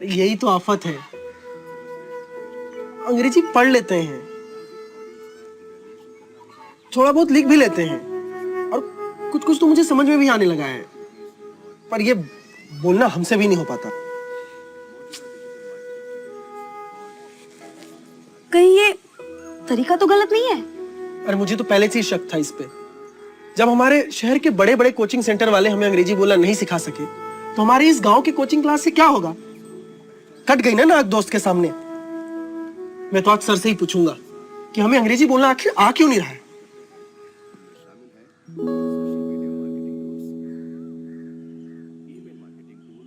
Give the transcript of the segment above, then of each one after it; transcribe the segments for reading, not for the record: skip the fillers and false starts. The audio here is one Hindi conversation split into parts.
यही तो आफत है, अंग्रेजी पढ़ लेते हैं, थोड़ा बहुत लिख भी लेते हैं और कुछ कुछ तो मुझे समझ में भी आने लगा है, पर ये बोलना हमसे भी नहीं हो पाता। कहीं ये तरीका तो गलत नहीं है? अरे मुझे तो पहले से ही शक था इस पे। जब हमारे शहर के बड़े बड़े कोचिंग सेंटर वाले हमें अंग्रेजी बोलना नहीं सिखा सके, तो हमारे इस गांव की कोचिंग क्लास से क्या होगा? कट गई ना नाक दोस्त के सामने। मैं तो आज सर से ही पूछूंगा कि हमें अंग्रेजी बोलना आखिर आ क्यों नहीं रहा है।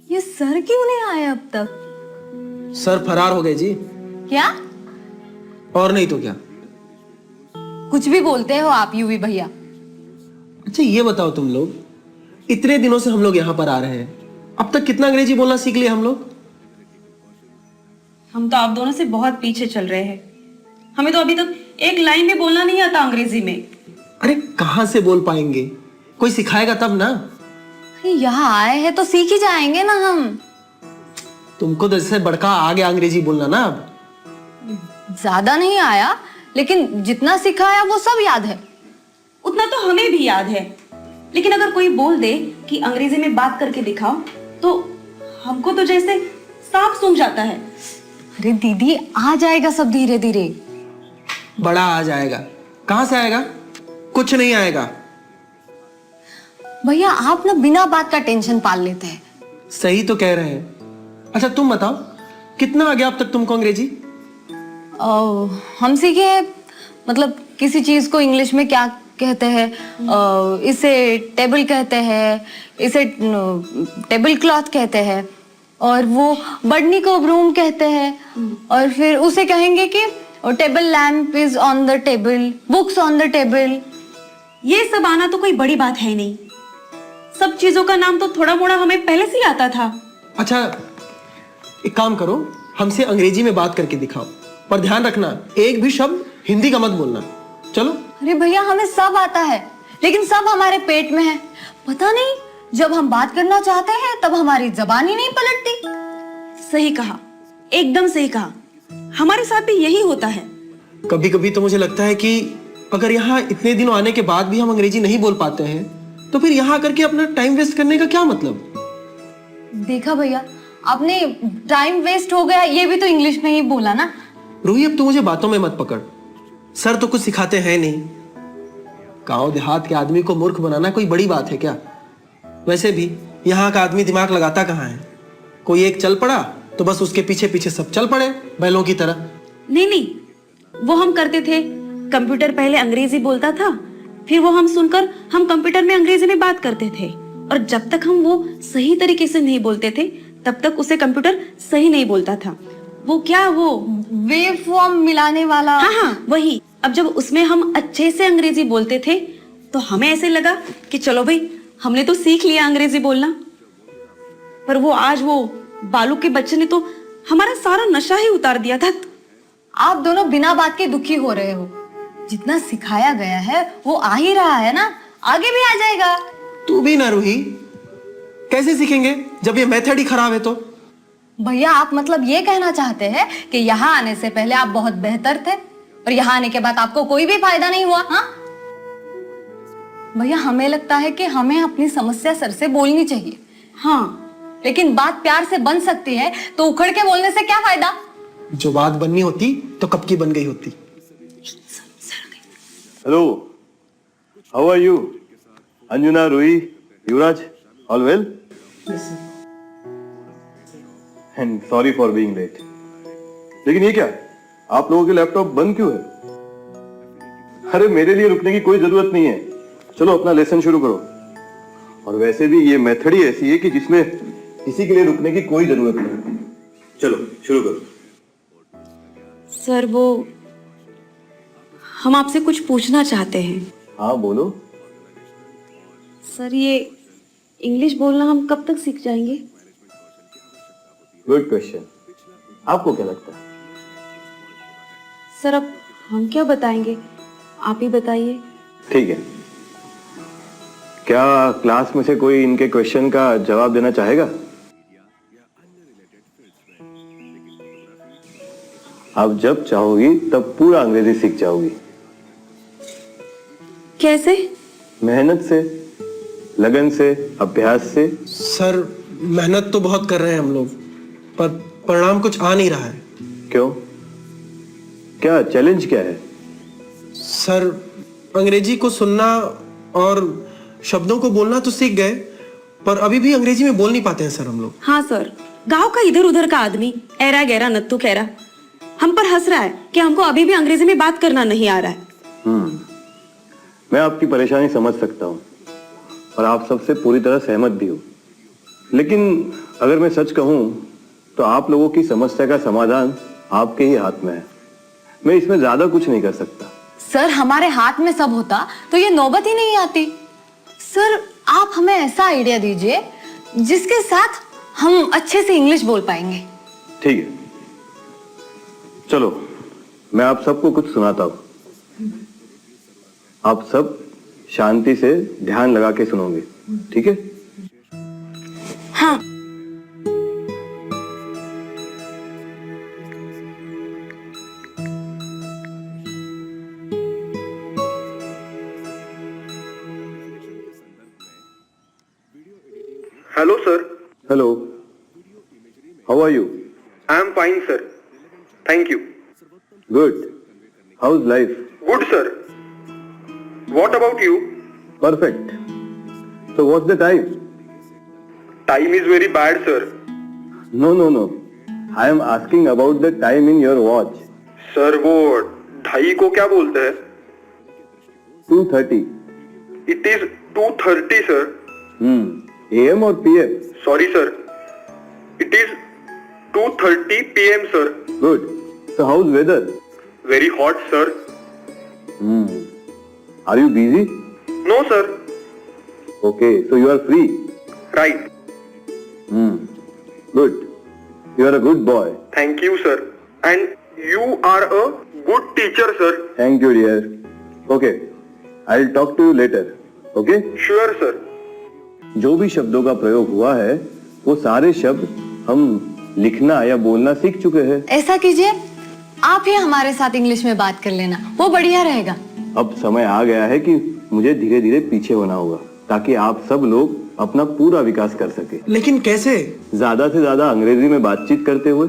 ये सर क्यों नहीं आए अब तक? सर फरार हो गए जी। क्या? और नहीं तो क्या। कुछ भी बोलते हो आप यूवी भैया। अच्छा ये बताओ तुम लोग, इतने दिनों से हम लोग यहाँ पर आ रहे हैं, अब तक कितना अंग्रेजी बोलना सीख लिया हम लोग? हम तो आप दोनों से बहुत पीछे चल रहे हैं। हमें तो अभी तक एक लाइन भी बोलना नहीं आता अंग्रेजी में। अरे कहाँ से बोल पाएंगे, कोई सिखाएगा तब ना। यहाँ आए हैं तो सीख ही जाएंगे ना हम। तुमको तो जैसे बड़का आ गया अंग्रेजी बोलना ना। अब ज्यादा नहीं आया, लेकिन जितना सिखाया वो सब याद है। उतना तो हमें भी याद है, लेकिन अगर कोई बोल दे कि अंग्रेजी में बात करके दिखाओ, तो हमको तो जैसे सांप सूंघ जाता है। अरे दीदी, आ जाएगा सब धीरे धीरे। बड़ा आ जाएगा? कहाँ से आएगा? कुछ नहीं आएगा। भैया आप ना बिना बात का टेंशन पाल लेते हैं। सही तो कह रहे हैं। अच्छा तुम बताओ, कितना आ गया अब तक तुमको अंग्रेजी? हम सीखे हैं, मतलब किसी चीज को इंग्लिश में क्या कहते हैं, इसे टेबल कहते हैं, इसे टेबल क्लॉथ कहते हैं, और वो बढ़नी को ब्रूम कहते हैं, और फिर उसे कहेंगे कि table lamp is on the table, books on the table. ये सब आना तो कोई बड़ी बात है नहीं। सब चीजों का नाम तो थोड़ा मोड़ा हमें पहले से ही आता था। अच्छा एक काम करो, हमसे अंग्रेजी में बात करके दिखाओ, पर ध्यान रखना एक भी शब्द हिंदी का मत बोलना। चलो। अरे भैया हमें सब आता है, लेकिन सब हमारे पेट में है। पता नहीं, जब हम बात करना चाहते हैं तब हमारी जबान ही नहीं पलटती। सही कहा, एकदम सही कहा। हमारे साथ भी यही होता है। कभी कभी तो मुझे लगता है कि अगर यहाँ इतने दिनों आने के बाद भी हम अंग्रेजी नहीं बोल पाते हैं, तो फिर यहाँ करके अपना टाइम वेस्ट करने का क्या मतलब? देखा भैया, आपने टाइम वेस्ट हो गया ये भी तो इंग्लिश में ही बोला ना। रूही अब तो मुझे बातों में मत पकड़। सर तो कुछ सिखाते हैं नहीं। गांव देहात के आदमी को मूर्ख बनाना कोई बड़ी बात है क्या? वैसे भी यहाँ का आदमी दिमाग लगाता कहाँ है? कोई एक चल पड़ा तो बस उसके पीछे पीछे सब चल पड़े बैलों की तरह। नहीं नहीं, वो हम करते थे। कंप्यूटर पहले अंग्रेजी बोलता था, फिर वो हम सुनकर हम कंप्यूटर में अंग्रेजी में बात करते थे, और जब तक हम वो सही तरीके से नहीं बोलते थे तब तक उसे कंप्यूटर सही नहीं बोलता था। वो क्या, वो वेव फॉर्म मिलाने वाला। हाँ हाँ वही। अब जब उसमें हम अच्छे से अंग्रेजी बोलते थे तो हमें ऐसे लगा कि चलो भाई, हमने तो सीख लिया अंग्रेजी बोलना। पर वो आज वो बालू के बच्चे ने तो हमारा सारा नशा ही उतार दिया था। आप दोनों बिना बात के दुखी हो रहे हो। जितना सिखाया गया है वो आ ही रहा है ना, आगे भी आ जाएगा। तू भी ना रूही, कैसे सीखेंगे जब ये मेथड ही खराब है तो? भैया आप मतलब ये कहना चाहते हैं कि यहाँ आने से पहले आप बहुत बेहतर थे और यहाँ आने के बाद आपको कोई भी फायदा नहीं हुआ? हाँ भैया, हमें लगता है कि हमें अपनी समस्या सर से बोलनी चाहिए। हाँ, लेकिन बात प्यार से बन सकती है, तो उखड़ के बोलने से क्या फायदा? जो बात बननी होती तो कब की बन गई होती। Hello, how are you? Anjuna, Roohi, Yuvraj, all well? And sorry for being late. लेकिन ये क्या, आप लोगों के लैपटॉप बंद क्यों है? अरे मेरे लिए रुकने की कोई जरूरत नहीं है, चलो अपना लेसन शुरू करो। और वैसे भी ये मेथड ही ऐसी है कि जिसमें किसी के लिए रुकने की कोई जरूरत नहीं। चलो शुरू करो। सर, वो हम आपसे कुछ पूछना चाहते हैं। हाँ बोलो। सर, ये इंग्लिश बोलना हम कब तक सीख जाएंगे? Good question. आपको क्या लगता है? सर, अब हम क्या बताएंगे, आप ही बताइए। ठीक है, क्या क्लास में से कोई इनके क्वेश्चन का जवाब देना चाहेगा? आप जब चाहोगी तब पूरा अंग्रेजी सीख जाओगी। कैसे? मेहनत से, लगन से, अभ्यास से। सर मेहनत तो बहुत कर रहे हैं हम लोग, पर परिणाम कुछ आ नहीं रहा है। क्यों? क्या चैलेंज क्या है? सर अंग्रेजी को सुनना और शब्दों को बोलना तो सीख गए, पर अभी भी अंग्रेजी में बोल नहीं पाते हैं सर हम लोग। हाँ सर, गांव का इधर उधर का आदमी ऐरा गैरा नत्तू खैरा हम पर हंस रहा है कि हमको अभी भी अंग्रेजी में बात करना नहीं आ रहा है। मैं आपकी परेशानी समझ सकता हूँ और आप सबसे पूरी तरह सहमत भी हूँ, लेकिन अगर मैं सच कहूँ तो आप लोगों की समस्या का समाधान आपके ही हाथ में है। मैं इसमें ज्यादा कुछ नहीं कर सकता। सर हमारे हाथ में सब होता तो ये नौबत ही नहीं आती। सर आप हमें ऐसा आइडिया दीजिए जिसके साथ हम अच्छे से इंग्लिश बोल पाएंगे। ठीक है, चलो मैं आप सबको कुछ सुनाता हूँ। आप सब शांति से ध्यान लगा के सुनोगे, ठीक है? हाँ। Hello, sir. Hello, how are you? I am fine, sir. Thank you. Good. How is life? Good, sir. What about you? Perfect. So what's the time? Time is very bad, sir. No, no, no. I am asking about the time in your watch. Sir, वो 2:30 को क्या बोलते हैं? 2:30. It is 2:30, sir. AM or PM? Sorry, sir. It is 2:30 p.m., sir. Good. So how's weather? Very hot, sir. Are you busy? No, sir. Okay, so you are free. Right. Good. You are a good boy. Thank you, sir. And you are a good teacher, sir. Thank you, dear. Okay, I'll talk to you later. Okay? Sure, sir. जो भी शब्दों का प्रयोग हुआ है वो सारे शब्द हम लिखना या बोलना सीख चुके हैं। ऐसा कीजिए आप ही हमारे साथ इंग्लिश में बात कर लेना, वो बढ़िया रहेगा। अब समय आ गया है कि मुझे धीरे धीरे पीछे होना होगा ताकि आप सब लोग अपना पूरा विकास कर सके। लेकिन कैसे? ज्यादा से ज्यादा अंग्रेजी में बातचीत करते हुए।